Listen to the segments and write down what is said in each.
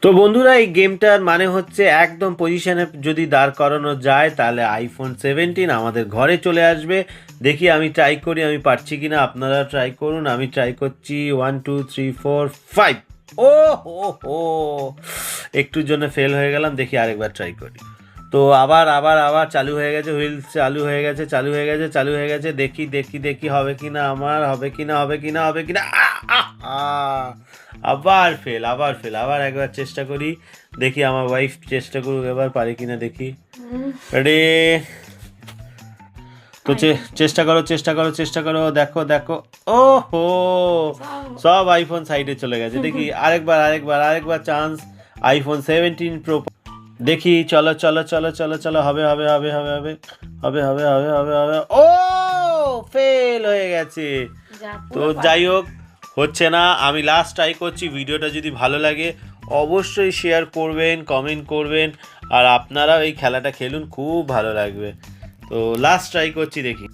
তো বন্ধুরা এই গেমটার মানে হচ্ছে একদম পজিশনে যদি দাঁড় করানো যায় তাহলে আইফোন 17 আমাদের ঘরে চলে আসবে। দেখি আমি ট্রাই করি আমি পারছি কিনা, আপনারা ট্রাই করুন। আমি ট্রাই করছি 1 2 3 4 5। ও হো হো, একটুর জন্য ফেল হয়ে গেলাম। দেখি আরেকবার ট্রাই করি। তো আবার আবার আবার চালু হয়ে গেছে, হুইল চালু হয়ে গেছে, চালু হয়ে গেছে, চালু হয়ে গেছে। দেখি দেখি দেখি হবে কিনা, আমার হবে কিনা, হবে কিনা, হবে কিনা। আবার ফেল, আবার ফেল। আবার একবার চেষ্টা করি, দেখি আমার ওয়াইফ চেষ্টা করুক এবার পারে কিনা দেখি। রেডি? তো চেষ্টা করো, চেষ্টা করো, চেষ্টা করো। দেখো দেখো, ও হো, সব আইফোন সাইডে চলে গেছে। দেখি আরেকবার আরেকবার আরেকবার চান্স। IPhone 17 pro. দেখি, চলো চলো চলো চলো চলো, হবে হবে হবে হবে হবে হবে হবে হবে হবে হবে। ও ফেল হয়ে গেছে। তো যাই হোক, হচ্ছে না। আমি লাস্ট ট্রাই করছি। ভিডিওটা যদি ভালো লাগে অবশ্যই শেয়ার করবেন, কমেন্ট করবেন, আর আপনারাও এই খেলাটা খেলুন, খুব ভালো লাগবে। তো লাস্ট ট্রাই করছি, দেখি।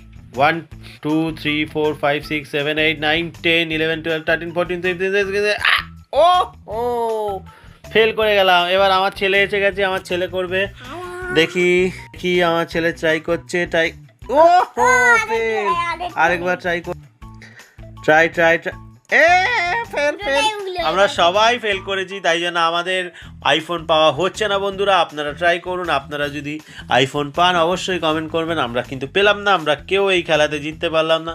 1 2 3 4 5 6 7 8 9 10 11 12 13 14 15 ও ও ফেল করে গেলাম। এবার আমার ছেলে এসে গেছে, আমার ছেলে করবে। দেখি কি আমার ছেলে ট্রাই করছে। ট্রাই, ও হো ফেল। আরেকবার ট্রাই কর, ট্রাই ট্রাই ট্রাই। এ ফেল ফেল। আমরা সবাই ফেল করেছি, তাই জন্য আমাদের আইফোন পাওয়া হচ্ছে না। বন্ধুরা আপনারা ট্রাই করুন। আপনারা যদি আইফোন পান অবশ্যই কমেন্ট করবেন। আমরা কিন্তু পেলাম না, আমরা কেউ এই খেলাতে জিততে পারলাম না।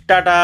টাটা।